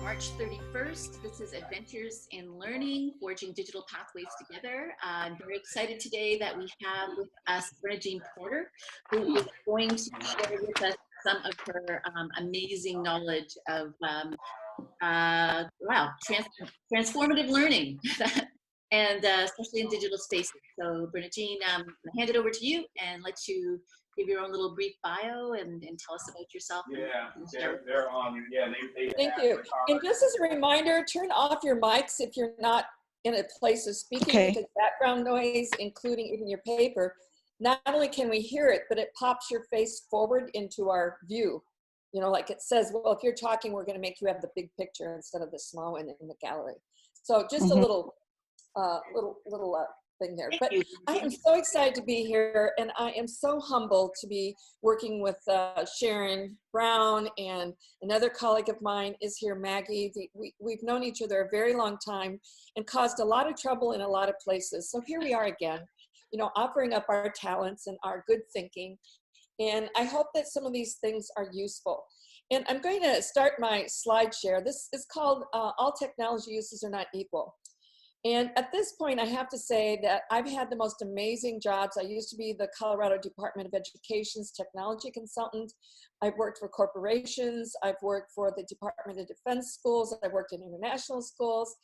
March 31st. This is Adventures in Learning, Forging Digital Pathways Together. I'm very excited today that we have with us Bernajean Porter, who is going to share with us some of her amazing knowledge of transformative learning, and especially in digital spaces. So Bernajean, I'm going to hand it over to you and let you give your own little brief bio and tell us about yourself. They're on. They Thank you. And just as a reminder, turn off your mics if you're not in a place of speaking, because background noise, including even your paper, not only can we hear it, but it pops your face forward into our view. You know, like it says, well, if you're talking, we're going to make you have the big picture instead of the small one in the gallery. So just a little thing there. But I am so excited to be here, and I am so humbled to be working with Sharon Brown, and another colleague of mine is here, Maggie. We've known each other a very long time and caused a lot of trouble in a lot of places. So here we are again, you know, offering up our talents and our good thinking. And I hope that some of these things are useful. And I'm going to start my slide share. This is called All Technology Uses Are Not Equal. And at this point, I have to say that I've had the most amazing jobs. I used to be the Colorado Department of Education's technology consultant. I've worked for corporations. I've worked for the Department of Defense schools. I've worked in international schools.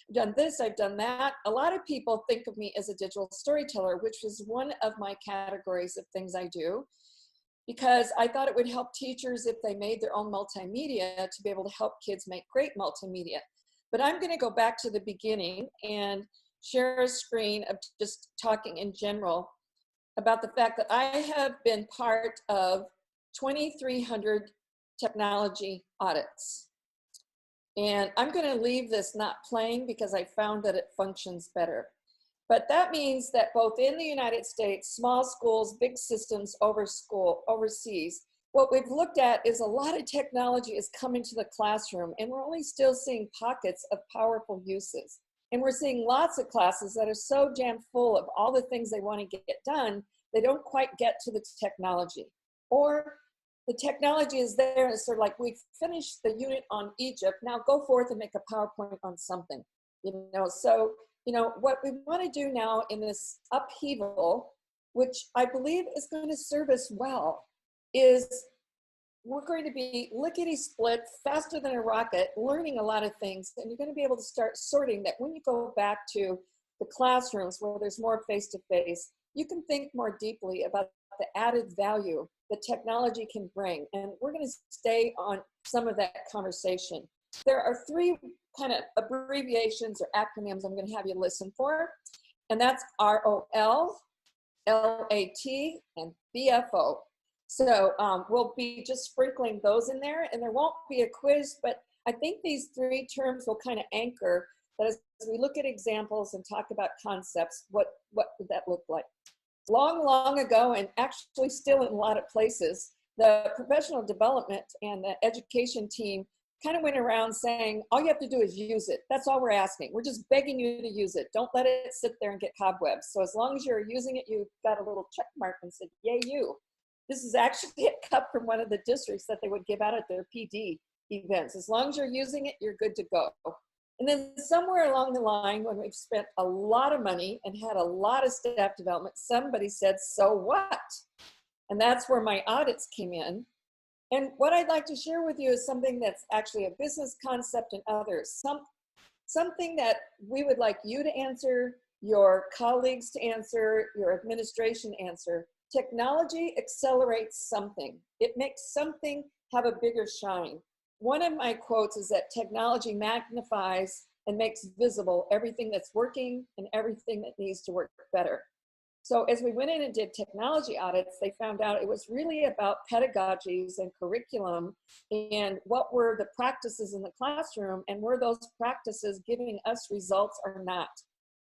I've done this, I've done that. A lot of people think of me as a digital storyteller, which is one of my categories of things I do, because I thought it would help teachers if they made their own multimedia to be able to help kids make great multimedia. But I'm going to go back to the beginning and share a screen of just talking in general about the fact that I have been part of 2,300 technology audits. And I'm going to leave this not playing because I found that it functions better. But that means that both in the United States, small schools, big systems, overseas, what we've looked at is a lot of technology is coming to the classroom, and we're only still seeing pockets of powerful uses. And we're seeing lots of classes that are so jammed full of all the things they want to get done, they don't quite get to the technology. Or the technology is there, and it's sort of like, we've finished the unit on Egypt, now go forth and make a PowerPoint on something. You know, so, you know, what we want to do now in this upheaval, which I believe is going to serve us well, is we're going to be lickety-split, faster than a rocket, learning a lot of things, and you're going to be able to start sorting that when you go back to the classrooms where there's more face-to-face, you can think more deeply about the added value that technology can bring. And we're going to stay on some of that conversation. There are three kind of abbreviations or acronyms I'm going to have you listen for, and that's ROL, LAT, and BFO. So we'll be just sprinkling those in there, and there won't be a quiz, but I think these three terms will kind of anchor that as we look at examples and talk about concepts, what would that look like? Long, long ago, and actually still in a lot of places, the professional development and the education team kind of went around saying, all you have to do is use it. That's all we're asking. We're just begging you to use it. Don't let it sit there and get cobwebs. So as long as you're using it, you've got a little check mark and said, yay, you. This is actually a cut from one of the districts that they would give out at their PD events. As long as you're using it, you're good to go. And then somewhere along the line, when we've spent a lot of money and had a lot of staff development, somebody said, so what? And that's where my audits came in. And what I'd like to share with you is something that's actually a business concept and others. Something that we would like you to answer, your colleagues to answer, your administration answer. Technology accelerates something. It makes something have a bigger shine. One of my quotes is that technology magnifies and makes visible everything that's working and everything that needs to work better. So as we went in and did technology audits, they found out it was really about pedagogies and curriculum and what were the practices in the classroom, and were those practices giving us results or not.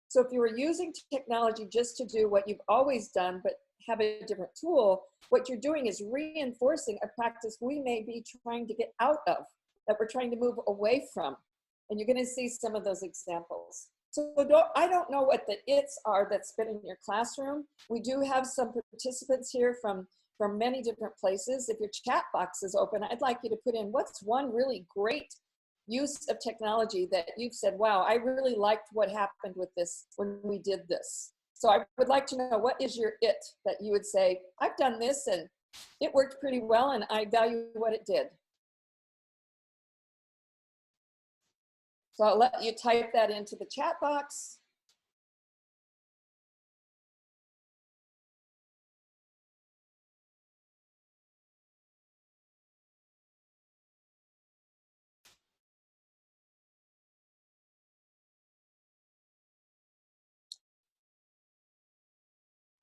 So if you were using technology just to do what you've always done, but have a different tool, what you're doing is reinforcing a practice we may be trying to get out of, that we're trying to move away from. And you're going to see some of those examples. So I don't know what the its are that's been in your classroom. We do have some participants here from many different places. If your chat box is open, I'd like you to put in what's one really great use of technology that you've said, wow, I really liked what happened with this when we did this? So I would like to know, what is your it that you would say, I've done this and it worked pretty well and I value what it did. So I'll let you type that into the chat box.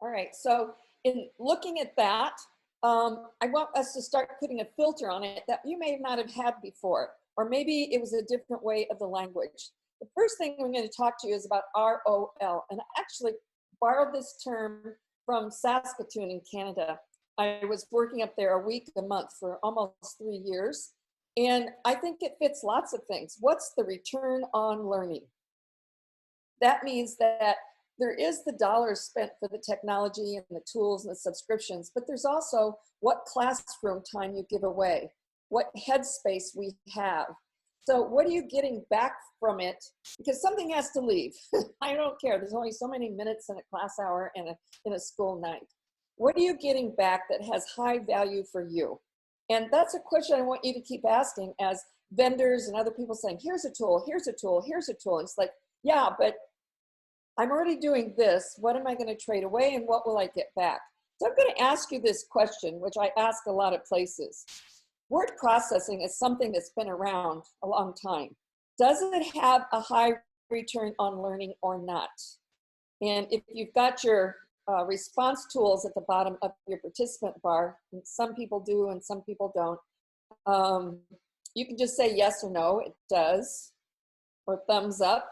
All right, so in looking at that, I want us to start putting a filter on it that you may not have had before, or maybe it was a different way of the language. The first thing I'm going to talk to you is about ROL, and I actually borrowed this term from Saskatoon in Canada. I was working up there a week, a month for almost 3 years, and I think it fits lots of things. What's the return on learning? That means that there is the dollars spent for the technology and the tools and the subscriptions, but there's also what classroom time you give away, what headspace we have. So what are you getting back from it? Because something has to leave. I don't care. There's only so many minutes in a class hour and in a school night. What are you getting back that has high value for you? And that's a question I want you to keep asking as vendors and other people saying, here's a tool, here's a tool, here's a tool. And it's like, yeah, but I'm already doing this. What am I going to trade away and what will I get back? So I'm going to ask you this question, which I ask a lot of places. Word processing is something that's been around a long time. Does it have a high return on learning or not? And if you've got your response tools at the bottom of your participant bar, and some people do and some people don't, you can just say yes or no, it does, or thumbs up.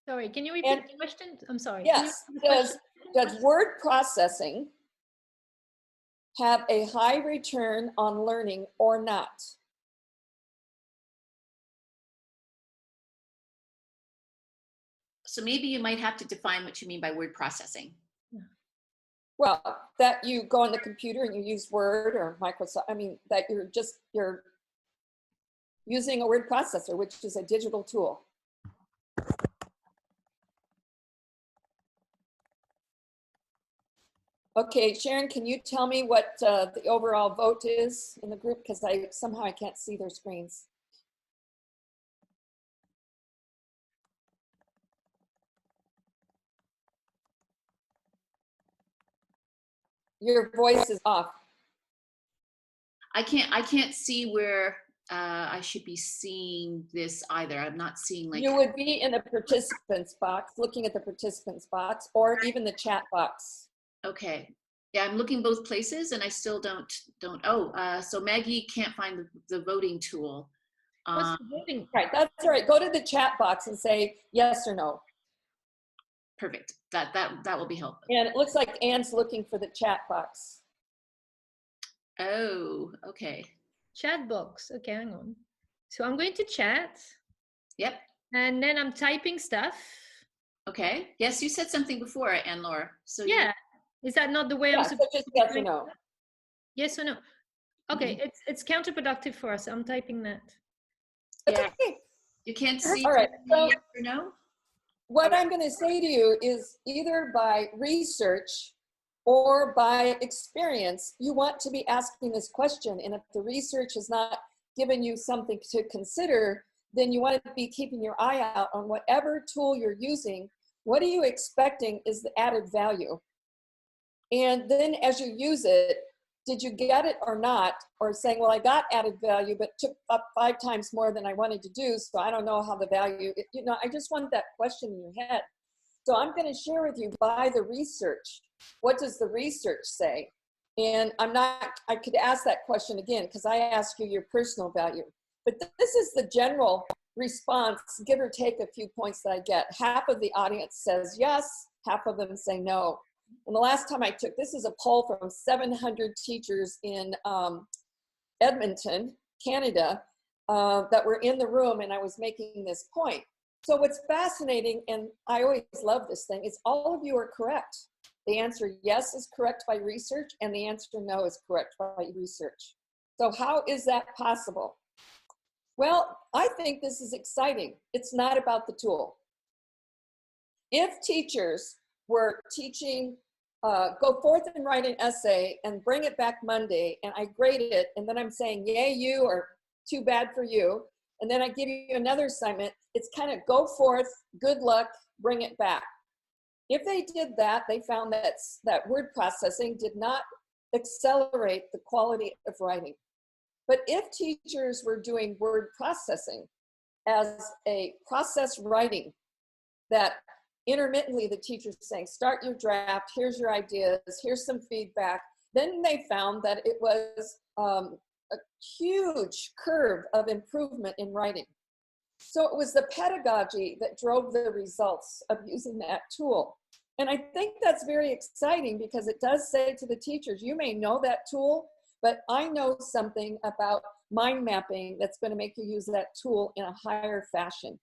Sorry, can you repeat the question? I'm sorry. Yes, does word processing have a high return on learning or not? So maybe you might have to define what you mean by word processing. Well, that you go on the computer and you use Word or Microsoft, I mean, that you're using a word processor, which is a digital tool. Okay, Sharon, can you tell me what the overall vote is in the group? Because somehow I can't see their screens. Your voice is off. I can't see where I should be seeing this either. I'm not seeing like. You would be in the participants box, looking at the participants box, or even the chat box. Okay. Yeah, I'm looking both places and I still don't. So Maggie can't find the voting tool. What's the voting? Right, that's all right. Go to the chat box and say yes or no. Perfect. That will be helpful. And it looks like Anne's looking for the chat box. Oh, okay. Chat box. Okay, hang on. So I'm going to chat. Yep. And then I'm typing stuff. Okay. Yes, you said something before, Anne-Laure. So yeah. Is that not the way I'm supposed to be yes doing or no? Yes or no? Okay, it's counterproductive for us. I'm typing that. Yeah. Okay. You can't see all right. So, yes or no? What I'm going to say to you is either by research or by experience, you want to be asking this question. And if the research has not given you something to consider, then you want to be keeping your eye out on whatever tool you're using. What are you expecting is the added value? And then as you use it, did you get it or not? Or saying, well, I got added value, but took up 5 times more than I wanted to do. So I don't know how the value, I just want that question in your head. So I'm going to share with you by the research. What does the research say? And I could ask that question again because I ask you your personal value. But this is the general response, give or take a few points that I get. Half of the audience says yes, half of them say no. And the last time I took, this is a poll from 700 teachers in Edmonton, Canada, that were in the room, and I was making this point. So what's fascinating, and I always love this thing, is all of you are correct. The answer yes is correct by research, and the answer no is correct by research. So how is that possible? Well, I think this is exciting. It's not about the tool. If teachers were teaching, go forth and write an essay and bring it back Monday, and I grade it, and then I'm saying, yay, you, or too bad for you, and then I give you another assignment, it's kind of go forth, good luck, bring it back. If they did that, they found that word processing did not accelerate the quality of writing. But if teachers were doing word processing as a process writing, that intermittently the teacher's saying, start your draft, here's your ideas, here's some feedback, then they found that it was a huge curve of improvement in writing. So it was the pedagogy that drove the results of using that tool. And I think that's very exciting because it does say to the teachers, you may know that tool, but I know something about mind mapping that's going to make you use that tool in a higher fashion.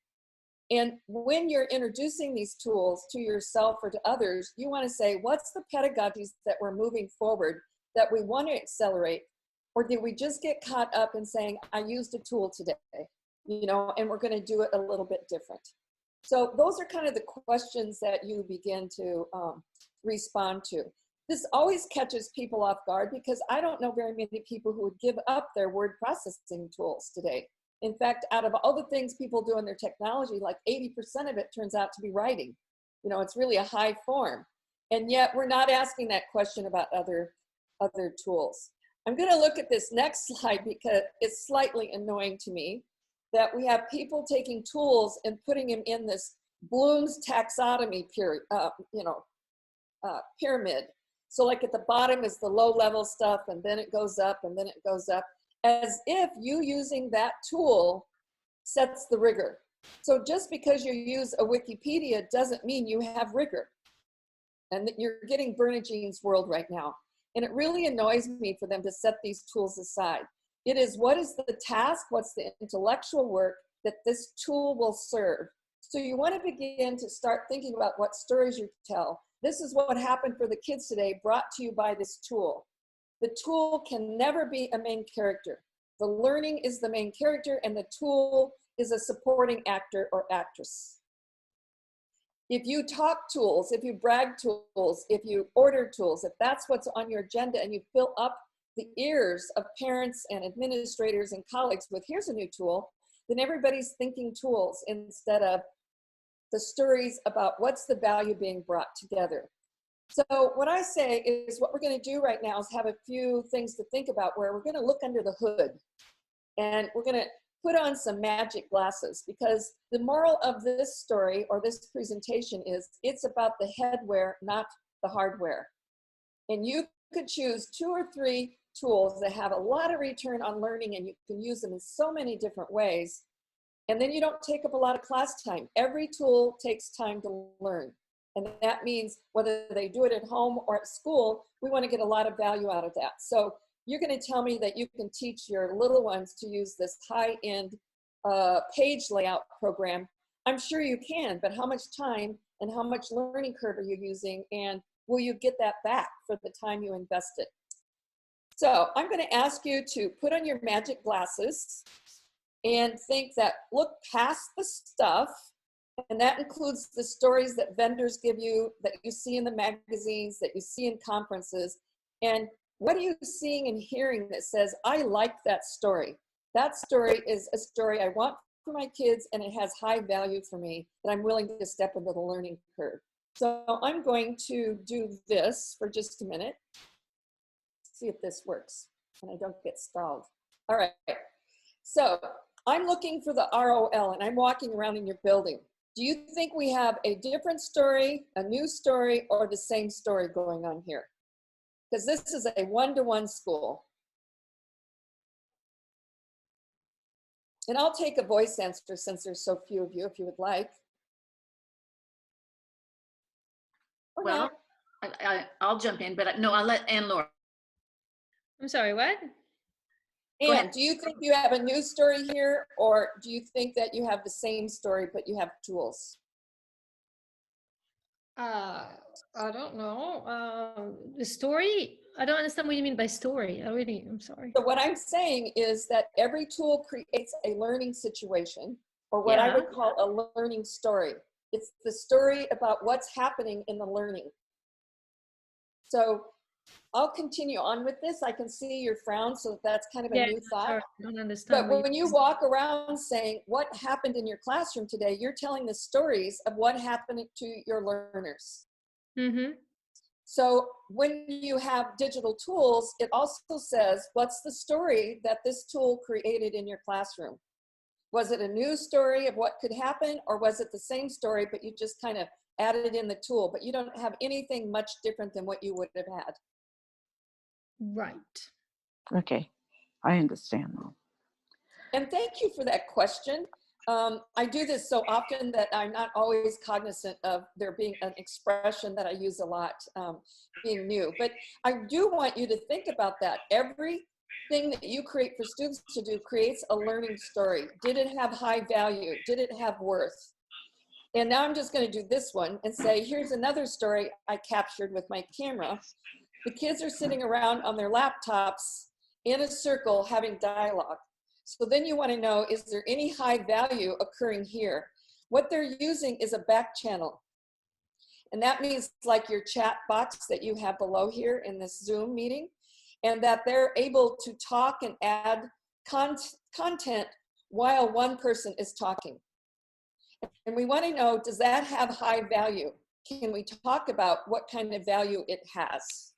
And when you're introducing these tools to yourself or to others, you want to say, what's the pedagogies that we're moving forward that we want to accelerate? Or did we just get caught up in saying, I used a tool today, you know, and we're going to do it a little bit different? So those are kind of the questions that you begin to respond to. This always catches people off guard because I don't know very many people who would give up their word processing tools today. In fact, out of all the things people do in their technology, like 80% of it turns out to be writing. You know, it's really a high form. And yet we're not asking that question about other tools. I'm going to look at this next slide because it's slightly annoying to me that we have people taking tools and putting them in this Bloom's taxonomy pyramid. So like at the bottom is the low level stuff, and then it goes up, and then it goes up, as if you using that tool sets the rigor. So just because you use a Wikipedia doesn't mean you have rigor. And that you're getting Bernajean's world right now. And it really annoys me for them to set these tools aside. It is, what is the task? What's the intellectual work that this tool will serve? So you want to begin to start thinking about what stories you tell. This is what happened for the kids today, brought to you by this tool. The tool can never be a main character. The learning is the main character, and the tool is a supporting actor or actress. If you talk tools, if you brag tools, if you order tools, if that's what's on your agenda and you fill up the ears of parents and administrators and colleagues with, here's a new tool, then everybody's thinking tools instead of the stories about what's the value being brought together. So what I say is what we're going to do right now is have a few things to think about where we're going to look under the hood, and we're going to put on some magic glasses, because the moral of this story or this presentation is it's about the headwear, not the hardware. And you could choose 2 or 3 tools that have a lot of return on learning, and you can use them in so many different ways. And then you don't take up a lot of class time. Every tool takes time to learn. And that means whether they do it at home or at school, we want to get a lot of value out of that. So you're going to tell me that you can teach your little ones to use this high-end page layout program. I'm sure you can, but how much time and how much learning curve are you using, and will you get that back for the time you invested? So I'm going to ask you to put on your magic glasses and think that, look past the stuff, and that includes the stories that vendors give you, that you see in the magazines, that you see in conferences, and what are you seeing and hearing that says, I like that story? That story is a story I want for my kids, and it has high value for me, that I'm willing to step into the learning curve. So I'm going to do this for just a minute. See if this works and I don't get stalled. All right, so I'm looking for the ROL, and I'm walking around in your building. Do you think we have a different story, a new story, or the same story going on here? Because this is a one-to-one school. And I'll take a voice answer since there's so few of you, if you would like. Or Well, not. I'll jump in, but no, I'll let Anne-Laure. I'm sorry, what? And do you think you have a new story here, or do you think that you have the same story but you have tools? Uh, I don't know. The story. I don't understand what you mean by story. I'm sorry. So what I'm saying is that every tool creates a learning situation, or what I Yeah. would call a learning story. It's the story about what's happening in the learning. So I'll continue on with this. I can see your frown, so that's kind of a Yeah. new thought. Sorry, I don't understand But what when you walk around saying what happened in your classroom today, you're telling the stories of what happened to your learners. Mm-hmm. So when you have digital tools, it also says, what's the story that this tool created in your classroom? Was it a new story of what could happen, or was it the same story, but you just kind of added in the tool, but you don't have anything much different than what you would have had? Right. Okay, I understand now. And thank you for that question. I do this so often that I'm not always cognizant of there being an expression that I use a lot, being new. But I do want you to think about that. Everything that you create for students to do creates a learning story. Did it have high value? Did it have worth? And now I'm just going to do this one and say, here's another story I captured with my camera. The kids are sitting around on their laptops in a circle having dialogue. So then you want to know, is there any high value occurring here? What they're using is a back channel. And that means like your chat box that you have below here in this Zoom meeting, and that they're able to talk and add content while one person is talking. And we want to know, does that have high value? Can we talk about what kind of value it has?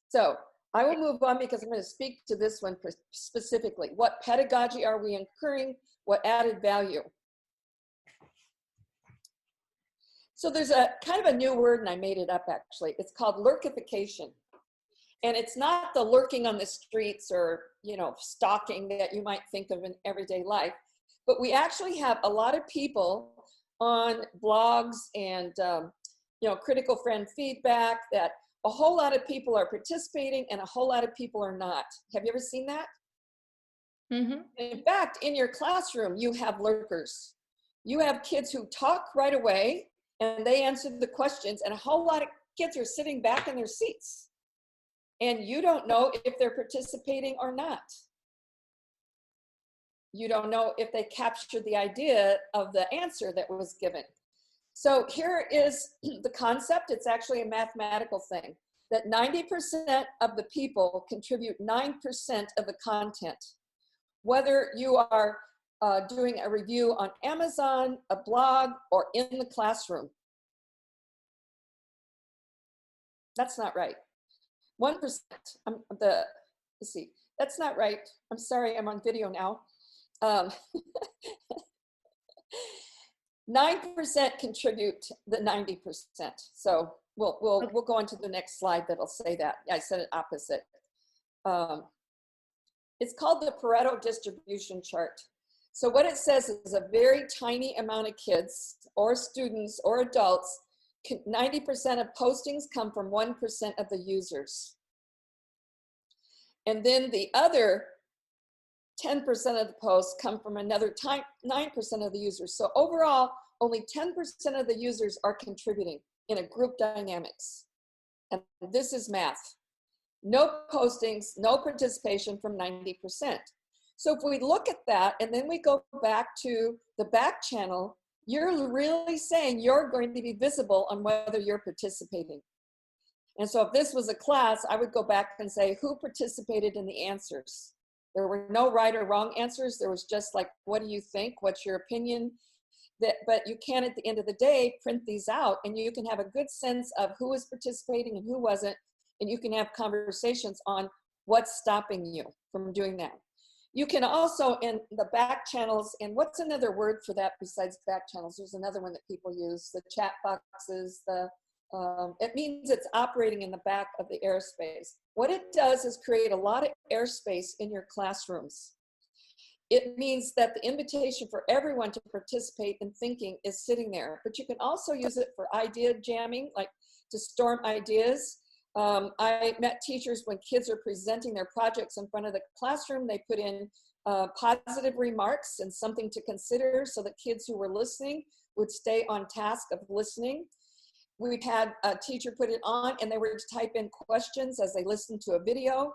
So I will move on because I'm going to speak to this one specifically. What pedagogy are we incurring? What added value? So there's a kind of a new word, and I made it up actually. It's called lurkification. And it's not the lurking on the streets or, you know, stalking that you might think of in everyday life, but we actually have a lot of people on blogs and, you know, critical friend feedback that a whole lot of people are participating and a whole lot of people are not. Have you ever seen that? Mm-hmm. In fact, in your classroom, you have lurkers. You have kids who talk right away and they answer the questions, and a whole lot of kids are sitting back in their seats. And you don't know if they're participating or not. You don't know if they captured the idea of the answer that was given. So here is the concept. It's actually a mathematical thing, that 90% of the people contribute 9% of the content. Whether you are doing a review on Amazon, a blog, or in the classroom. That's not right. 1%, let's see, that's not right. I'm sorry, I'm on video now. 9% contribute the 90%. So we'll go on to the next slide that'll say that. I said it opposite. It's called the Pareto distribution chart. So what it says is a very tiny amount of kids or students or adults, 90% of postings come from 1% of the users. And then the other 10% of the posts come from another 9% of the users. So overall, only 10% of the users are contributing in a group dynamics. And this is math. No postings, no participation from 90%. So if we look at that and then we go back to the back channel, you're really saying you're going to be visible on whether you're participating. And so if this was a class, I would go back and say, who participated in the answers? There were no right or wrong answers. There was just like, what do you think? What's your opinion? But you can, at the end of the day, print these out and you can have a good sense of who was participating and who wasn't. And you can have conversations on what's stopping you from doing that. You can also, in the back channels, and what's another word for that besides back channels? There's another one that people use, the chat boxes, it means it's operating in the back of the airspace. What it does is create a lot of airspace in your classrooms. It means that the invitation for everyone to participate in thinking is sitting there, but you can also use it for idea jamming, like to storm ideas. I met teachers when kids are presenting their projects in front of the classroom, they put in positive remarks and something to consider so that kids who were listening would stay on task of listening. We've had a teacher put it on and they were to type in questions as they listened to a video.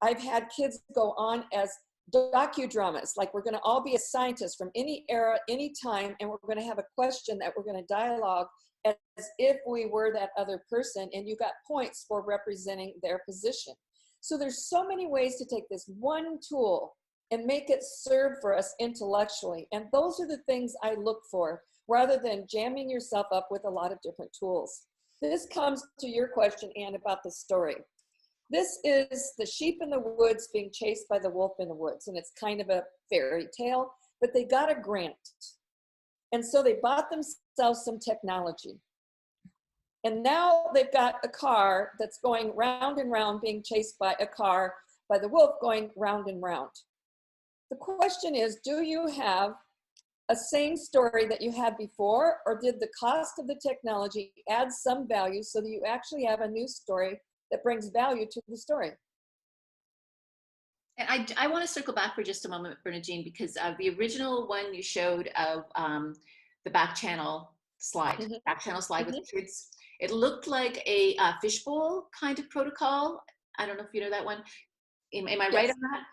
I've had kids go on as docudramas, like we're gonna all be a scientist from any era, any time, and we're gonna have a question that we're gonna dialogue as if we were that other person, and you got points for representing their position. So there's so many ways to take this one tool and make it serve for us intellectually. And those are the things I look for, rather than jamming yourself up with a lot of different tools. This comes to your question, Anne, about the story. This is the sheep in the woods being chased by the wolf in the woods. And it's kind of a fairy tale, but they got a grant. And so they bought themselves some technology. And now they've got a car that's going round and round, being chased by a car, by the wolf going round and round. The question is, do you have a same story that you had before, or did the cost of the technology add some value so that you actually have a new story that brings value to the story? And I want to circle back for just a moment, Bernajean, because the original one you showed of the back channel slide, with kids, it looked like a fishbowl kind of protocol. I don't know if you know that one. Am I right on that?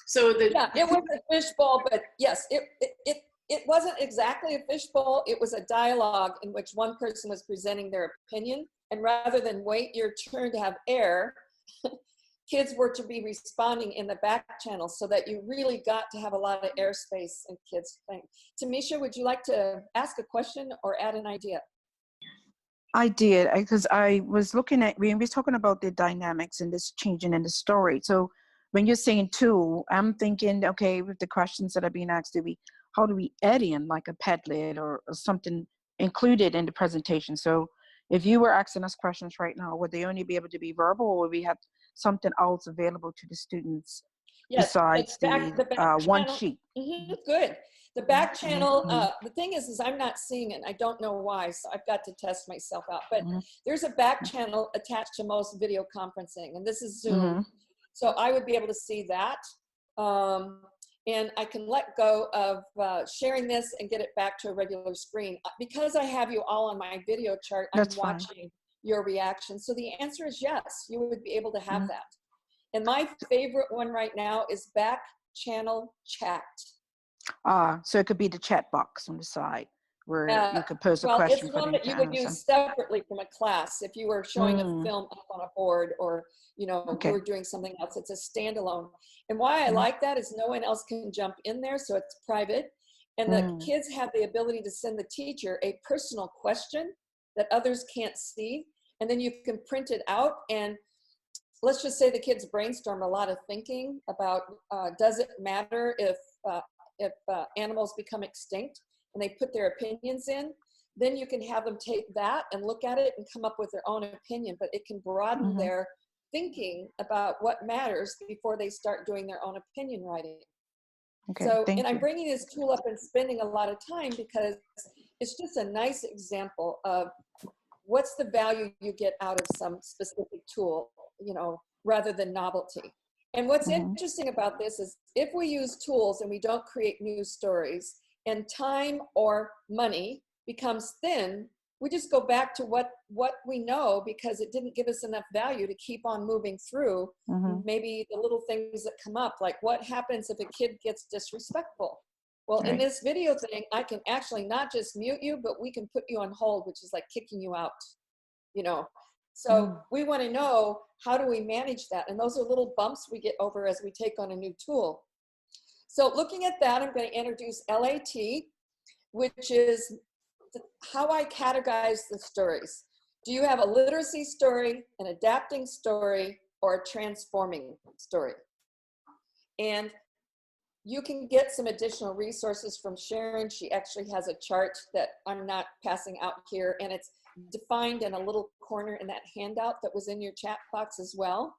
So yeah, it was a fishbowl, but yes, it wasn't exactly a fishbowl. It was a dialogue in which one person was presenting their opinion, and rather than wait your turn to have air, kids were to be responding in the back channel, so that you really got to have a lot of airspace and kids playing. Tamisha, would you like to ask a question or add an idea? I did, because I was looking at, we were talking about the dynamics and this changing in the story. So when you're saying tool, I'm thinking, okay, with the questions that are being asked, how do we add in like a Padlet or something included in the presentation? So if you were asking us questions right now, would they only be able to be verbal, or would we have something else available to the students besides the one sheet? Good. The back channel, the thing is I'm not seeing it. I don't know why, so I've got to test myself out. But there's a back channel attached to most video conferencing, and this is Zoom. So I would be able to see that. And I can let go of sharing this and get it back to a regular screen. Because I have you all on my video chart, I'm watching your reaction. So the answer is yes, you would be able to have that. And my favorite one right now is back channel chat. So it could be the chat box on the side where you could pose a question. It's one that you would use separately from a class. If you were showing a film up on a board, or you were doing something else, it's a standalone. And why I like that is no one else can jump in there, so it's private. And the kids have the ability to send the teacher a personal question that others can't see. And then you can print it out, and let's just say the kids brainstorm a lot of thinking about, does it matter if animals become extinct, and they put their opinions in, then you can have them take that and look at it and come up with their own opinion, but it can broaden their thinking about what matters before they start doing their own opinion writing. And I'm bringing this tool up and spending a lot of time because it's just a nice example of what's the value you get out of some specific tool, rather than novelty. And what's interesting about this is if we use tools and we don't create new stories, and time or money becomes thin, we just go back to what we know because it didn't give us enough value to keep on moving through. Maybe the little things that come up, like what happens if a kid gets disrespectful? Well, in this video thing, I can actually not just mute you, but we can put you on hold, which is like kicking you out, So we want to know, how do we manage that? And those are little bumps we get over as we take on a new tool. So looking at that, I'm going to introduce LAT, which is how I categorize the stories. Do you have a literacy story, an adapting story, or a transforming story? And you can get some additional resources from Sharon. She actually has a chart that I'm not passing out here, and it's defined in a little corner in that handout that was in your chat box as well.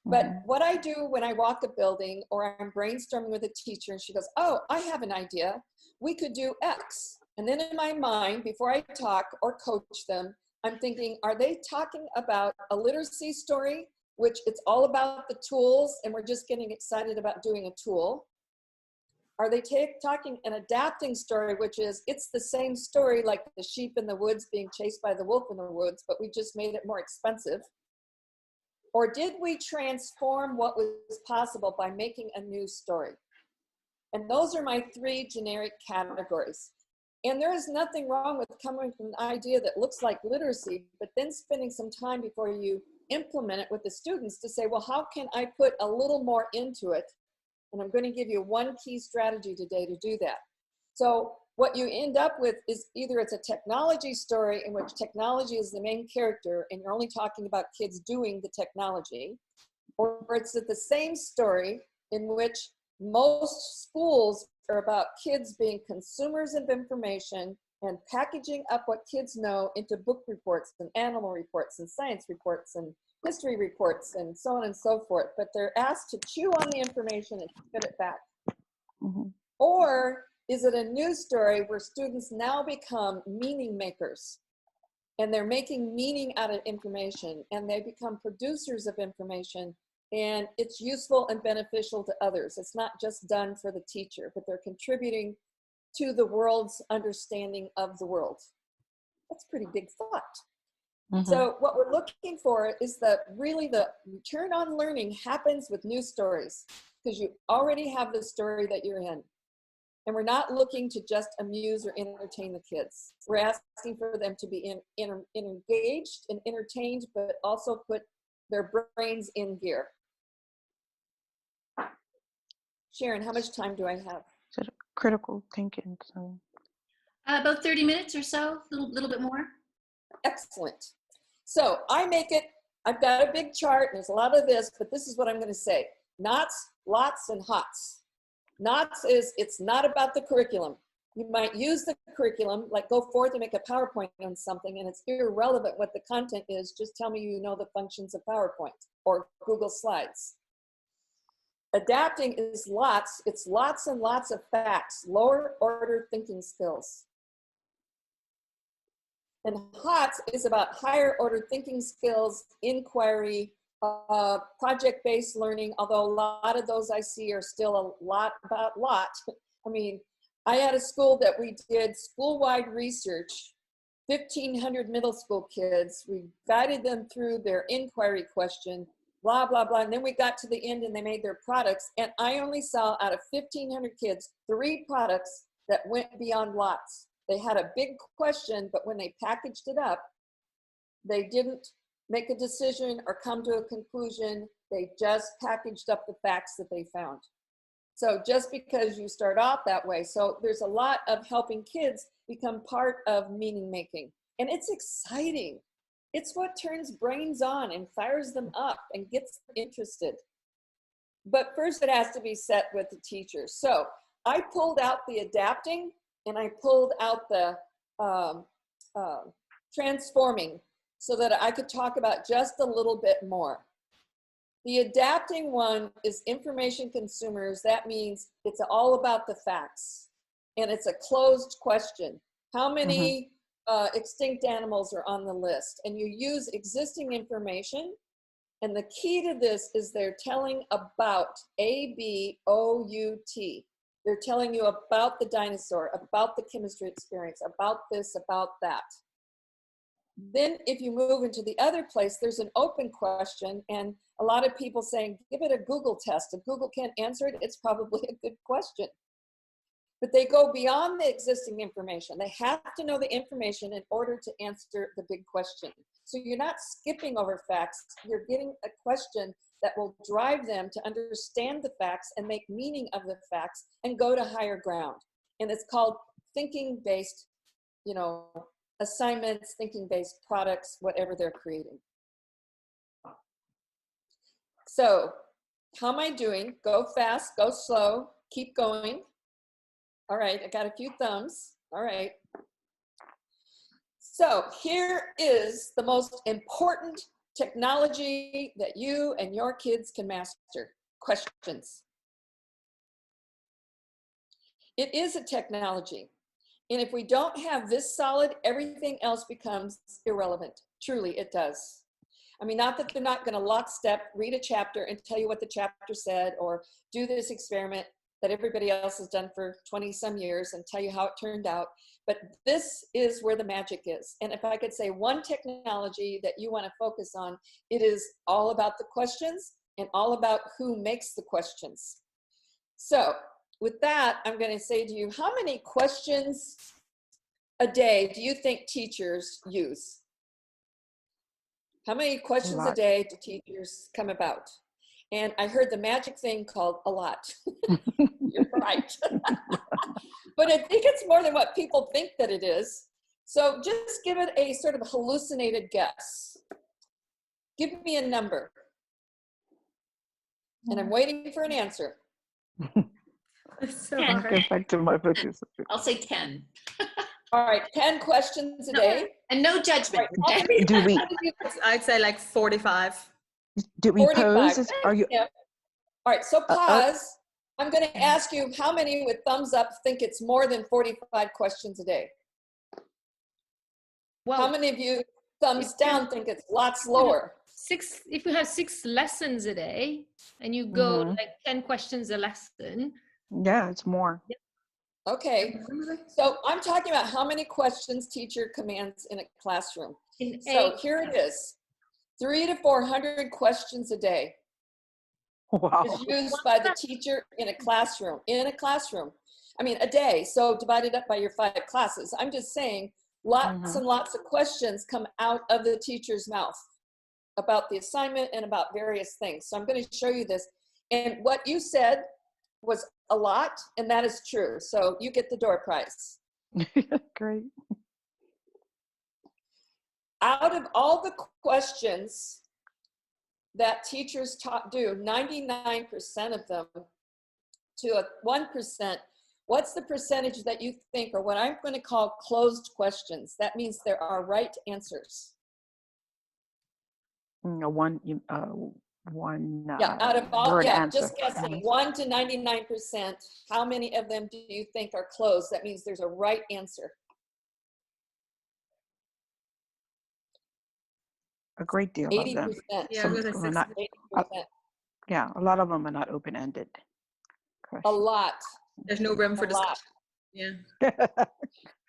But what I do when I walk a building or I'm brainstorming with a teacher and she goes, oh, I have an idea, we could do X. And then in my mind, before I talk or coach them, I'm thinking, are they talking about a literacy story, which it's all about the tools and we're just getting excited about doing a tool? Are they talking an adapting story, which is it's the same story like the sheep in the woods being chased by the wolf in the woods, but we just made it more expensive? Or did we transform what was possible by making a new story? And those are my three generic categories. And there is nothing wrong with coming from an idea that looks like literacy, but then spending some time before you implement it with the students to say, well, how can I put a little more into it? And I'm going to give you one key strategy today to do that. So what you end up with is either it's a technology story in which technology is the main character and you're only talking about kids doing the technology, or it's the same story in which most schools are about kids being consumers of information and packaging up what kids know into book reports and animal reports and science reports and history reports and so on and so forth. But they're asked to chew on the information and spit it back. Mhm. Or is it a news story where students now become meaning makers and they're making meaning out of information and they become producers of information and it's useful and beneficial to others? It's not just done for the teacher, but they're contributing to the world's understanding of the world. That's a pretty big thought. Mhm. So what we're looking for is that really the return on learning happens with news stories because you already have the story that you're in. And we're not looking to just amuse or entertain the kids. We're asking for them to be engaged and entertained, but also put their brains in gear. Sharon, how much time do I have? Sort of critical thinking. So. About 30 minutes or so, a little bit more. Excellent. So I make it, I've got a big chart, and there's a lot of this, but this is what I'm going to say. Knots, lots, and hots. Knots is, it's not about the curriculum. You might use the curriculum, like go forth and make a PowerPoint on something, and it's irrelevant what the content is. Just tell me you know the functions of PowerPoint or Google Slides. Adapting is lots. It's lots and lots of facts, lower order thinking skills. And HOTS is about higher order thinking skills, inquiry, project-based learning, although a lot of those I see are still a lot about lot. I mean, I had a school that we did school-wide research, 1,500 middle school kids. We guided them through their inquiry question, blah, blah, blah. And then we got to the end and they made their products. And I only saw out of 1,500 kids, 3 products that went beyond lots. They had a big question, but when they packaged it up, they didn't make a decision or come to a conclusion. They just packaged up the facts that they found. So just because you start off that way, so there's a lot of helping kids become part of meaning making. And it's exciting. It's what turns brains on and fires them up and gets them interested. But first it has to be set with the teacher. So I pulled out the adapting and I pulled out the transforming so that I could talk about just a little bit more. The adapting one is information consumers. That means it's all about the facts. And it's a closed question. How many extinct animals are on the list? And you use existing information. And the key to this is they're telling about A-B-O-U-T. They're telling you about the dinosaur, about the chemistry experience, about this, about that. Then if you move into the other place, there's an open question, and a lot of people saying, give it a Google test. If Google can't answer it, it's probably a good question. But they go beyond the existing information. They have to know the information in order to answer the big question. So you're not skipping over facts. You're getting a question that will drive them to understand the facts and make meaning of the facts and go to higher ground. And it's called thinking-based, you know, assignments, thinking-based products, whatever they're creating. So how am I doing? Go fast, go slow, keep going. All right, I got a few thumbs. All right. So here is the most important technology that you and your kids can master. Questions. It is a technology. And if we don't have this solid, everything else becomes irrelevant. Truly, it does. I mean, not that they're not going to lockstep, read a chapter and tell you what the chapter said or do this experiment. that everybody else has done for 20 some years and tell you how it turned out. But this is where the magic is. And if I could say one technology that you want to focus on, it is all about the questions and all about who makes the questions. So with that, I'm going to say to you, how many questions a day do you think teachers use? How many questions a day do teachers come about? And I heard the magic thing called a lot. You're right. But I think it's more than what people think that it is. So just give it a sort of hallucinated guess. Give me a number. And I'm waiting for an answer. So I'll get back to my focus. I'll say 10. All right, 10 questions a day. And no judgment. Right. Okay? Do we I'd say like 45. pose? 45. Are you? Yeah. All right, so pause. I'm going to ask you how many with thumbs up think it's more than 45 questions a day? well, How many of you thumbs down think it's lots lower? if you have 6 lessons a day and you go like 10 questions a lesson. Yeah, it's more. Okay, so I'm talking about how many questions teacher commands in a classroom. In So 8, here it is, 300 to 400 questions a day Wow. is used by the teacher in a classroom, I mean, a day, so divided up by your 5 classes. I'm just saying lots and lots of questions come out of the teacher's mouth about the assignment and about various things. So I'm going to show you this. And what you said was a lot, and that is true. So you get the door prize. Great. Out of all the questions that teachers do, 99% of them to a 1%, what's the percentage that you think, or what I'm going to call closed questions? That means there are right answers. One Out of all, word answer. just guessing, 1 to 99%, how many of them do you think are closed? That means there's a right answer. A great deal 80%. of them. Yeah, Some I was of them gonna are say not. 80%. Yeah, a lot of them are not open-ended. A lot. there's no room for A lot. discussion. Yeah.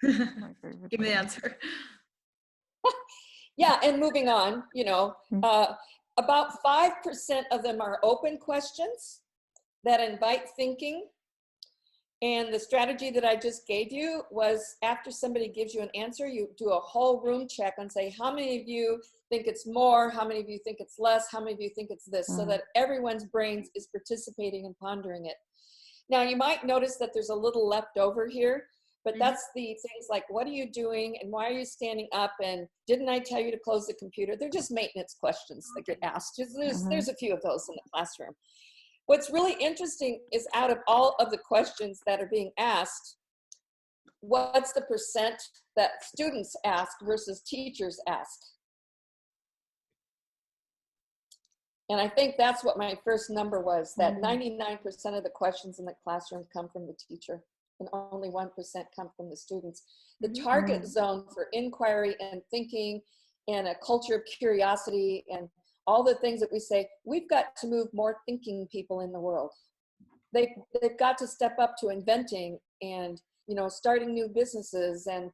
My favorite Give me the thing. answer. Yeah, and moving on, about 5% of them are open questions that invite thinking. And the strategy that I just gave you was after somebody gives you an answer, you do a whole room check and say, how many of you think it's more? How many of you think it's less? How many of you think it's this? So that everyone's brains is participating and pondering it. Now, you might notice that there's a little left over here, but that's the things like, what are you doing? And why are you standing up? And didn't I tell you to close the computer? They're just maintenance questions that get asked. There's a few of those in the classroom. What's really interesting is out of all of the questions that are being asked, what's the percent that students ask versus teachers ask? And I think that's what my first number was, that 99% of the questions in the classroom come from the teacher and only 1% come from the students. The target zone for inquiry and thinking and a culture of curiosity and all the things that we say, we've got to move more thinking people in the world. They've got to step up to inventing and, starting new businesses and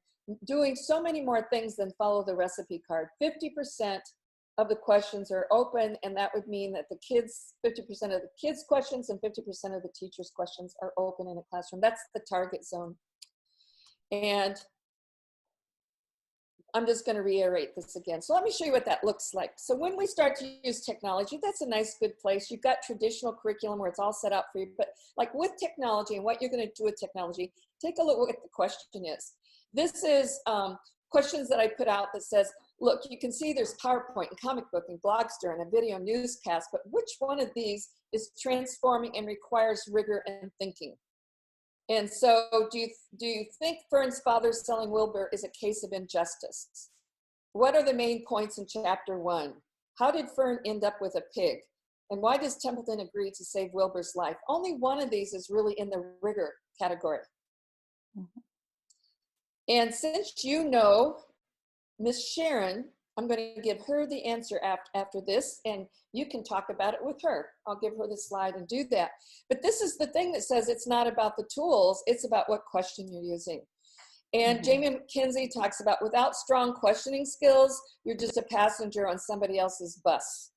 doing so many more things than follow the recipe card. 50% of the questions are open, and that would mean that 50% of the kids' questions and 50% of the teachers' questions are open in a classroom. That's the target zone. And I'm just going to reiterate this again. So let me show you what that looks like. So when we start to use technology, that's a nice, good place. You've got traditional curriculum where it's all set up for you. But like with technology and what you're going to do with technology, take a look at what the question is. This is questions that I put out that says, look, you can see there's PowerPoint and comic book and Blogster and a video newscast, but which one of these is transforming and requires rigor and thinking? And so do you think Fern's father selling Wilbur is a case of injustice? What are the main points in chapter 1? How did Fern end up with a pig? And why does Templeton agree to save Wilbur's life? Only one of these is really in the rigor category. And since you know Miss Sharon I'm going to give her the answer after this, and you can talk about it with her. I'll give her the slide and do that. But this is the thing that says it's not about the tools, it's about what question you're using. And Jamie McKenzie talks about without strong questioning skills, you're just a passenger on somebody else's bus.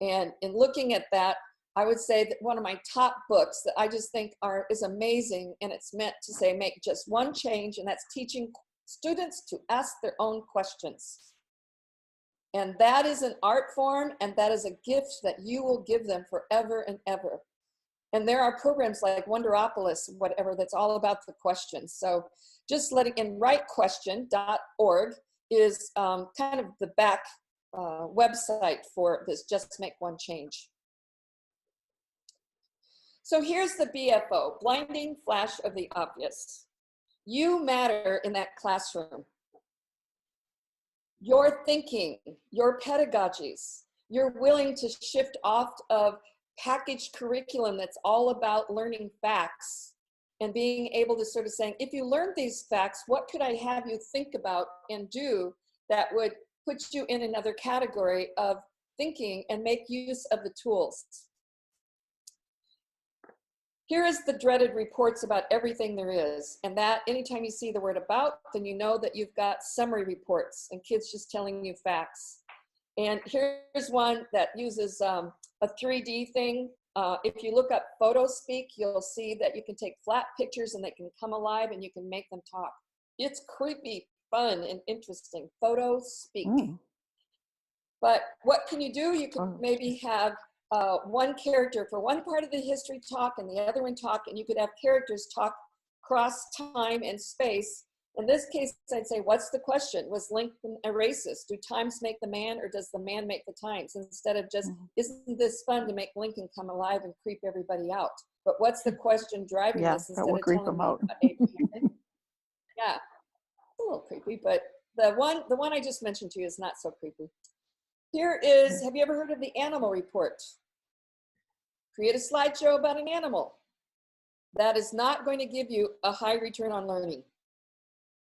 And in looking at that, I would say that one of my top books that I just think is amazing, and it's meant to say make just one change, and that's teaching students to ask their own questions. And that is an art form, and that is a gift that you will give them forever and ever. And there are programs like Wonderopolis, whatever, that's all about the questions. So just letting in writequestion.org is kind of the back website for this Just Make One Change. So here's the BFO, blinding flash of the obvious. You matter in that classroom. Your thinking, your pedagogies, you're willing to shift off of packaged curriculum that's all about learning facts and being able to sort of saying, if you learn these facts, what could I have you think about and do that would put you in another category of thinking and make use of the tools. Here is the dreaded reports about everything there is. And that anytime you see the word about, then you know that you've got summary reports and kids just telling you facts. And here's one that uses a 3D thing. If you look up photo speak, you'll see that you can take flat pictures and they can come alive and you can make them talk. It's creepy, fun, and interesting. Photo speak. But what can you do? You can maybe have one character for one part of the history talk and the other one talk, and you could have characters talk cross time and space. In this case, I'd say, what's the question? Was Lincoln a racist? Do times make the man, or does the man make the times? Instead of just, isn't this fun to make Lincoln come alive and creep everybody out? But what's the question driving this instead of creep telling them me out. about Abraham? Yeah, it's a little creepy, but the one I just mentioned to you is not so creepy. Here is, have you ever heard of the animal report? Create a slideshow about an animal. That is not going to give you a high return on learning.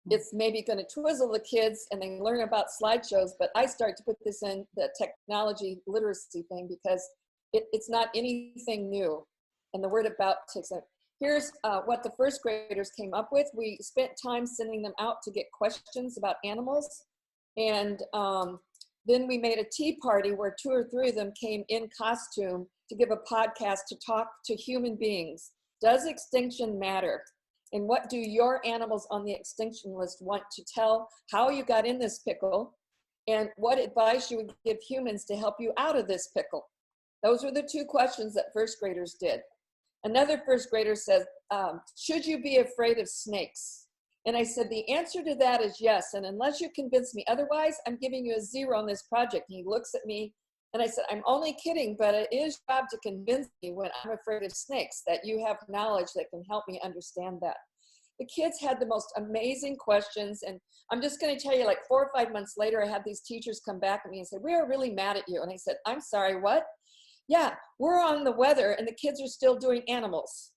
It's maybe going to twizzle the kids and they learn about slideshows, but I start to put this in the technology literacy thing because it's not anything new. And the word about takes it. Here's what the first graders came up with. We spent time sending them out to get questions about animals. And then we made a tea party where 2 or 3 of them came in costume to give a podcast to talk to human beings. Does extinction matter? And what do your animals on the extinction list want to tell? How you got in this pickle, and what advice you would give humans to help you out of this pickle? Those were the 2 questions that first graders did. Another first grader said, should you be afraid of snakes? And I said, the answer to that is yes. And unless you convince me otherwise, I'm giving you a 0 on this project. And he looks at me and I said, I'm only kidding, but it is your job to convince me when I'm afraid of snakes that you have knowledge that can help me understand that. The kids had the most amazing questions. And I'm just going to tell you, like 4 or 5 months later, I had these teachers come back at me and say, we are really mad at you. And I said, I'm sorry, what? Yeah, we're on the weather and the kids are still doing animals.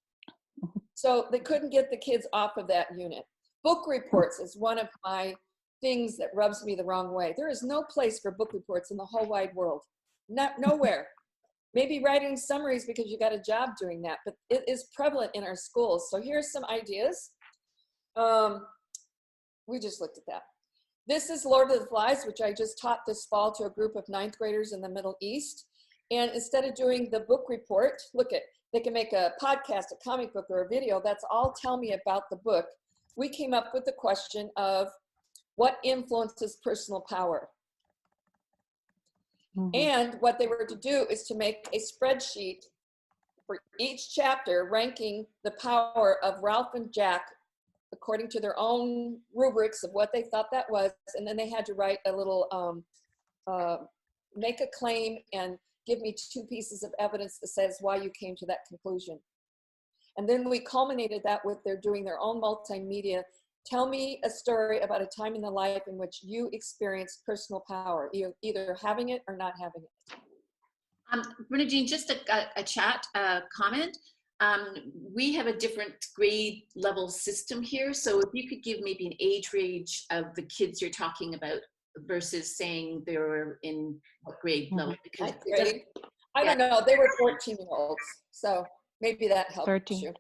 So they couldn't get the kids off of that unit. Book reports is one of my things that rubs me the wrong way. There is no place for book reports in the whole wide world. Nowhere. Maybe writing summaries because you got a job doing that, but it is prevalent in our schools. So here's some ideas. We just looked at that. This is Lord of the Flies, which I just taught this fall to a group of 9th graders in the Middle East. And instead of doing the book report, they can make a podcast, a comic book, or a video. That's all tell me about the book. We came up with the question of what influences personal power? And what they were to do is to make a spreadsheet for each chapter ranking the power of Ralph and Jack according to their own rubrics of what they thought that was. And then they had to write a little, make a claim and give me 2 pieces of evidence that says why you came to that conclusion. And then we culminated that with their doing their own multimedia. Tell me a story about a time in the life in which you experienced personal power, either having it or not having it. Bernajean, just a chat comment. We have a different grade level system here. So if you could give maybe an age range of the kids you're talking about, versus saying they were in what grade level, because Ninth it doesn't. grade. I don't know. They were 14-year-olds, so maybe that helps 13. you.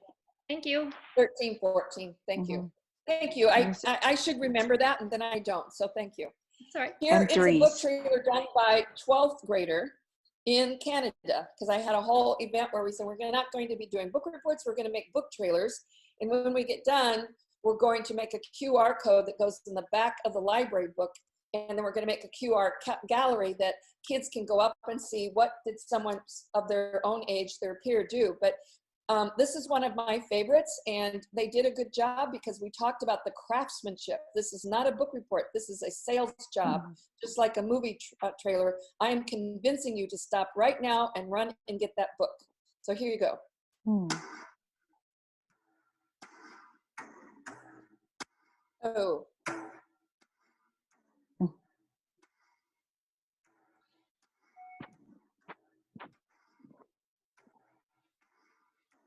Thank you. 13, 14. Thank you. Thank you. I should remember that, and then I don't. So thank you. It's all right. Here And is a book threes. trailer done by 12th grader in Canada, because I had a whole event where we said we're not going to be doing book reports. We're going to make book trailers, and when we get done, we're going to make a QR code that goes in the back of the library book, and then we're going to make a QR gallery that kids can go up and see what did someone of their own age, their peer, do. But this is one of my favorites, and they did a good job because we talked about the craftsmanship. This is not a book report. This is a sales job, just like a movie trailer. I am convincing you to stop right now and run and get that book. So here you go. Oh.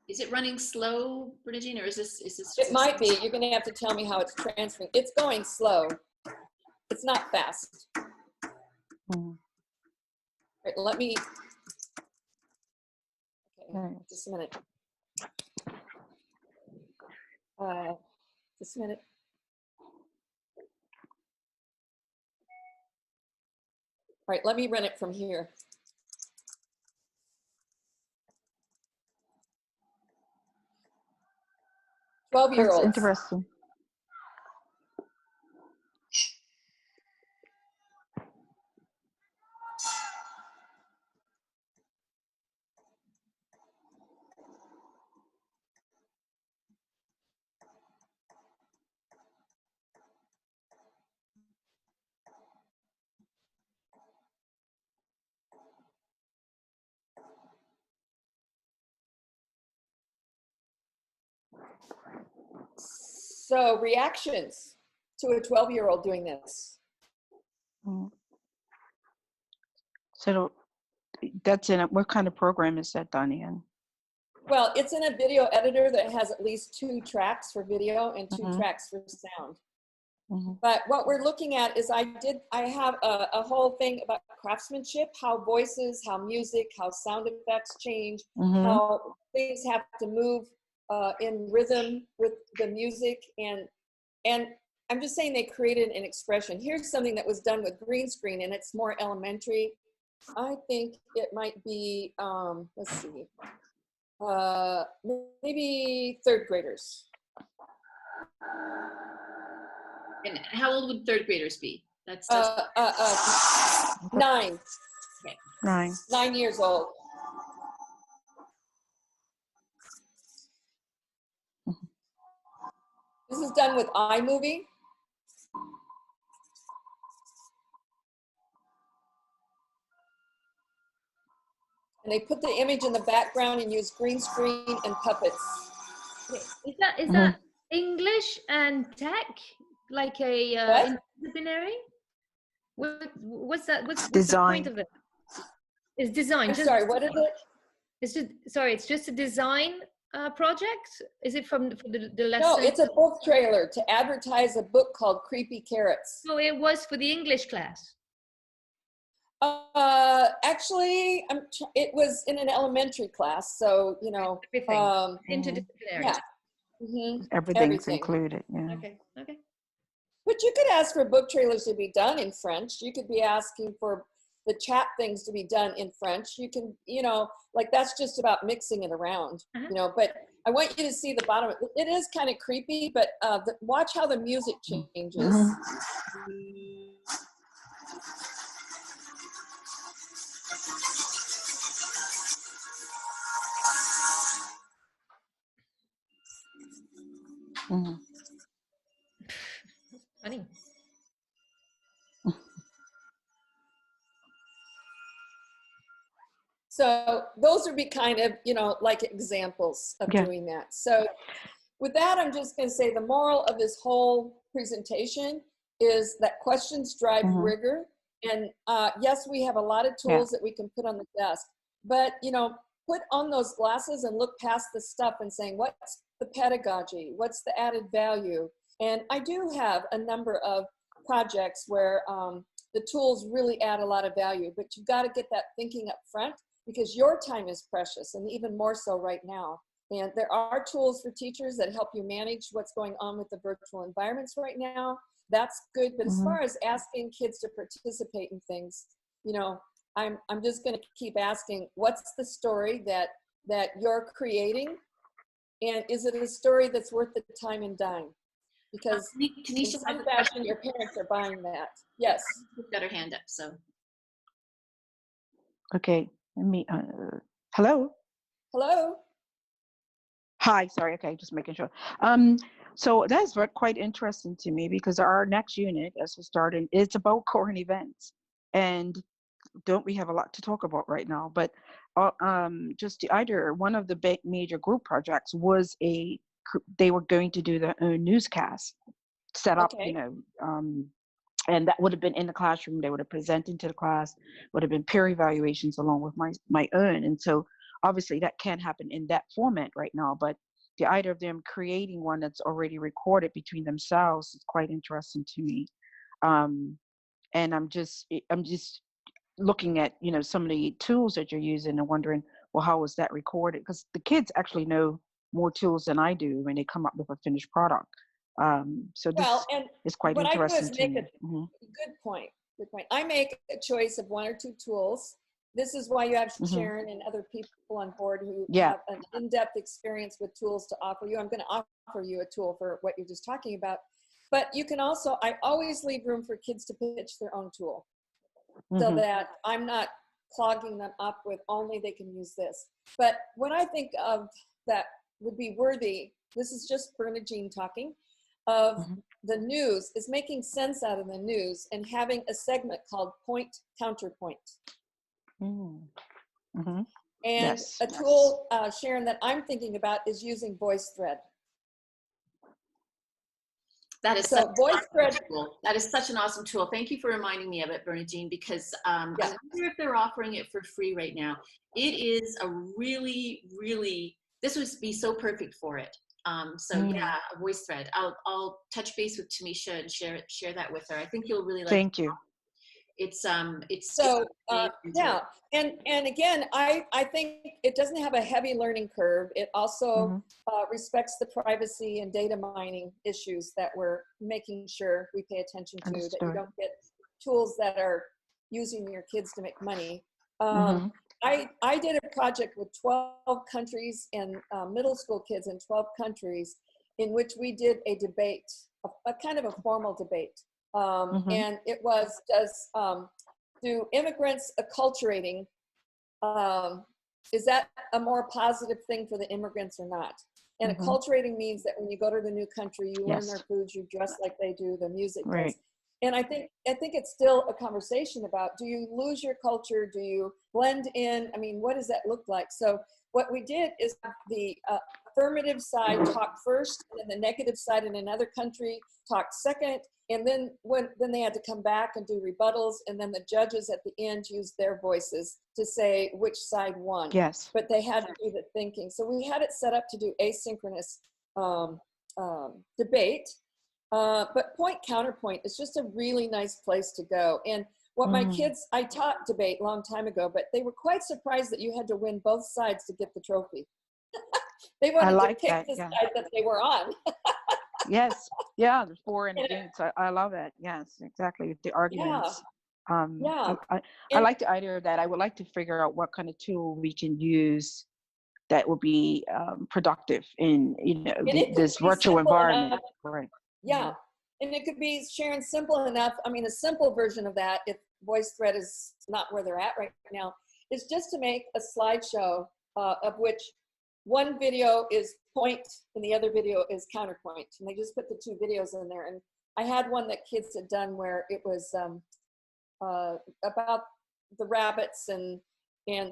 Is it running slow, Bernajean, or is this? It might be. You're going to have to tell me how it's transferring. It's going slow. It's not fast. Right, let me. Okay, just a minute. Just a minute. All right, let me run it from here. That's 12-year-olds. interesting. So reactions to a 12-year-old doing this. So that's in what kind of program is that done in? Well, it's in a video editor that has at least 2 tracks for video and 2 tracks for sound. But what we're looking at is I have a whole thing about craftsmanship, how voices, how music, how sound effects change, how things have to move in rhythm with the music. And I'm just saying they created an expression. Here's something that was done with green screen, and it's more elementary. I think it might be, let's see, maybe 3rd graders. And how old would 3rd graders be? That's 9. Okay. 9 years old. This is done with iMovie. And they put the image in the background and use green screen and puppets. Is that English and tech? Like a interdisciplinary? What's that? What's the point of it? It's design. I'm sorry, what is it? It's just, sorry, it's just a design project? Is it for the lesson? No, it's a book trailer to advertise a book called Creepy Carrots. So it was for the English class? Actually, it was in an elementary class, so, you know. Everything. Interdisciplinary. Yeah. Everything's included, yeah. Okay. But you could ask for book trailers to be done in French. You could be asking for the chat things to be done in French. You can, you know, like that's just about mixing it around, you know, but I want you to see the bottom. It is kind of creepy, but watch how the music changes. Funny. So those would be kind of, you know, like examples of doing that. So with that, I'm just going to say the moral of this whole presentation is that questions drive rigor. And yes, we have a lot of tools that we can put on the desk, but, you know, put on those glasses and look past the stuff and saying, what's the pedagogy? What's the added value? And I do have a number of projects where the tools really add a lot of value, but you've got to get that thinking up front because your time is precious, and even more so right now. And there are tools for teachers that help you manage what's going on with the virtual environments right now. That's good. But as far as asking kids to participate in things, you know, I'm just going to keep asking, what's the story that you're creating? And is it a story that's worth the time and dime? Because in some fashion, your parents are buying that. Yes. We've got her hand up, so. Okay, let me, hello? Hello? Hi, sorry, okay, just making sure. So that's quite interesting to me because our next unit, as we're starting, it's about current events. And don't we have a lot to talk about right now? But just one of the major group projects was they were going to do their own newscast, set up, Okay. you know, and that would have been in the classroom. They would have presented to the class, would have been peer evaluations along with my own. And so obviously that can't happen in that format right now, but the idea of them creating one that's already recorded between themselves is quite interesting to me. And I'm just looking at, you know, some of the tools that you're using and wondering, well, how was that recorded? Because the kids actually know more tools than I do when they come up with a finished product. So this is quite interesting to me. Good point. Good point. I make a choice of 1 or 2 tools. This is why you have Sharon and other people on board who have an in-depth experience with tools to offer you. I'm going to offer you a tool for what you're just talking about. But you can also, I always leave room for kids to pitch their own tool so that I'm not clogging them up with only they can use this. But what I think of that would be worthy, this is just Bernajean talking, of the news is making sense out of the news and having a segment called Point Counterpoint. And a tool, Sharon, that I'm thinking about is using VoiceThread. That is such that is such an awesome tool. Thank you for reminding me of it, Bernajean, because I wonder if they're offering it for free right now. It is a really, really, this would be so perfect for it. So yeah, a VoiceThread. I'll touch base with Tamisha and share that with her. I think you'll really like. Thank you. It's so yeah, and again, I think it doesn't have a heavy learning curve. It also respects the privacy and data mining issues that we're making sure we pay attention to. That you don't get tools that are using your kids to make money. I did a project with 12 countries and middle school kids in 12 countries in which we did a debate, a kind of a formal debate. And it was, do immigrants acculturating, is that a more positive thing for the immigrants or not? And acculturating means that when you go to the new country, you learn their foods, you dress like they do, the music does. And I think it's still a conversation about, do you lose your culture? Do you blend in? I mean, what does that look like? So what we did is the affirmative side talked first, and then the negative side in another country talked second. And then then they had to come back and do rebuttals. And then the judges at the end used their voices to say which side won. Yes. But they had to do the thinking. So we had it set up to do asynchronous debate. But point counterpoint is just a really nice place to go. And what my kids, I taught debate a long time ago, but they were quite surprised that you had to win both sides to get the trophy. They wanted to pick the side that they were on. Yes, yeah, the for and against. I love it. Yes, exactly. The arguments. I like the idea of that. I would like to figure out what kind of tool we can use that will be productive in, you know, this virtual environment. Right. Yeah, and it could be, Sharon, simple enough. I mean, a simple version of that, if VoiceThread is not where they're at right now, is just to make a slideshow of which one video is point and the other video is counterpoint. And they just put the 2 videos in there. And I had one that kids had done where it was about the rabbits. And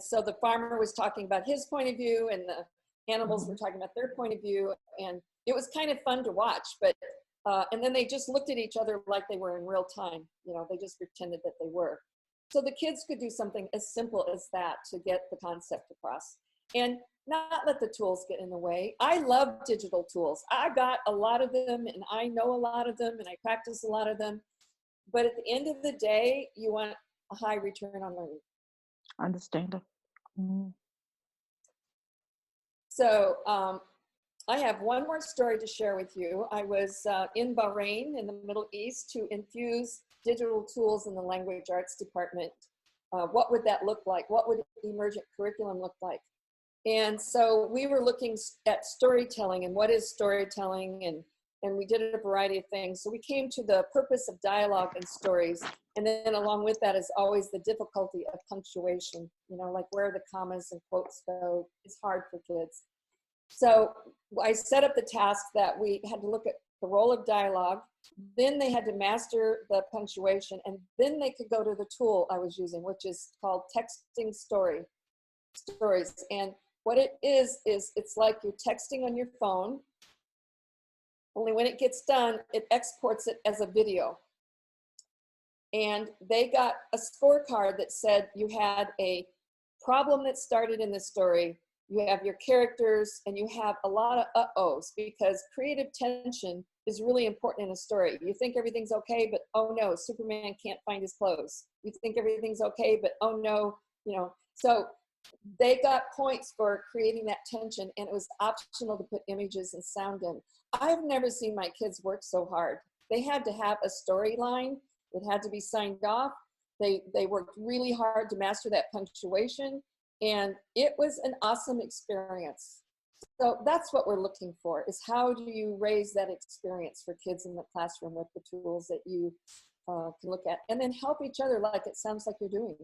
so the farmer was talking about his point of view and the animals were talking about their point of view. And it was kind of fun to watch. But and then they just looked at each other like they were in real time. You know, they just pretended that they were. So the kids could do something as simple as that to get the concept across. And not let the tools get in the way. I love digital tools. I got a lot of them and I know a lot of them and I practice a lot of them. but at the end of the day, you want a high return on learning. Understand it. Mm. So I have one more story to share with you. I was in Bahrain in the Middle East to infuse digital tools in the language arts department. What would that look like? What would emergent curriculum look like? And so we were looking at storytelling and what is storytelling, and we did a variety of things. So we came to the purpose of dialogue and stories. And then along with that is always the difficulty of punctuation, you know, like where the commas and quotes go. It's hard for kids. So I set up the task that we had to look at the role of dialogue, then they had to master the punctuation, and then they could go to the tool I was using, which is called texting stories. And what it is it's like you're texting on your phone, only when it gets done, it exports it as a video. And they got a scorecard that said you had a problem that started in the story, you have your characters, and you have a lot of uh-ohs, because creative tension is really important in a story. You think everything's okay, but oh no, Superman can't find his clothes. You think everything's okay, but oh no, you know. So they got points for creating that tension, and it was optional to put images and sound in. I've never seen my kids work so hard. They had to have a storyline. It had to be signed off. They worked really hard to master that punctuation, and it was an awesome experience. So that's what we're looking for, is how do you raise that experience for kids in the classroom with the tools that you can look at, and then help each other like it sounds like you're doing.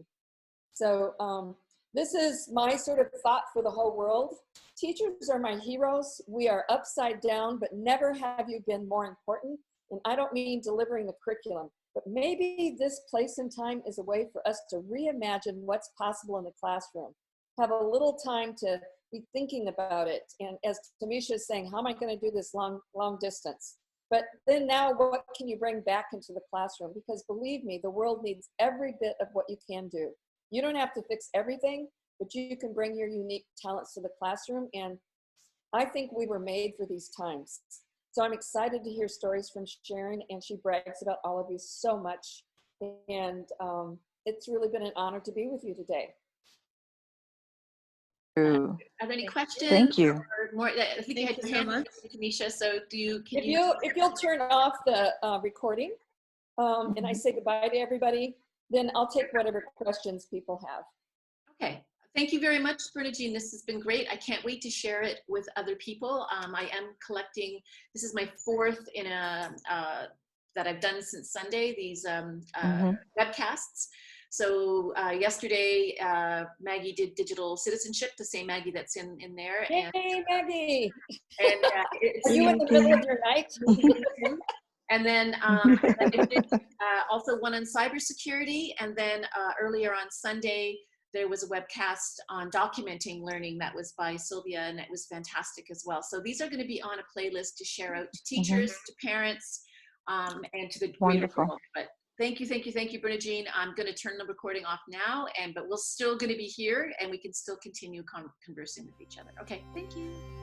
So this is my sort of thought for the whole world. Teachers are my heroes. We are upside down, but never have you been more important. And I don't mean delivering the curriculum, but maybe this place and time is a way for us to reimagine what's possible in the classroom. Have a little time to be thinking about it. And as Tamisha is saying, how am I going to do this long distance? But then now what can you bring back into the classroom? Because believe me, the world needs every bit of what you can do. You don't have to fix everything, but you can bring your unique talents to the classroom. And I think we were made for these times. So I'm excited to hear stories from Sharon, and she brags about all of you so much. And it's really been an honor to be with you today. Are there any questions? Thank you. Or more? I think you had your hand up, Tamisha. So if you'll turn off the recording, and I say goodbye to everybody, then I'll take whatever questions people have. Okay. Thank you very much, Bernajean. This has been great. I can't wait to share it with other people. I am collecting, this is my fourth in that I've done since Sunday, these webcasts. So yesterday, Maggie did digital citizenship, the same Maggie that's in there. Hey, Maggie! And, are you in the middle of your night? And then I did also one on cybersecurity. And then earlier on Sunday, there was a webcast on documenting learning that was by Sylvia, and it was fantastic as well. So these are going to be on a playlist to share out to teachers, to parents, and to the greater world. But thank you, Bernajean. I'm going to turn the recording off now, but we're still going to be here, and we can still continue conversing with each other. Okay, thank you.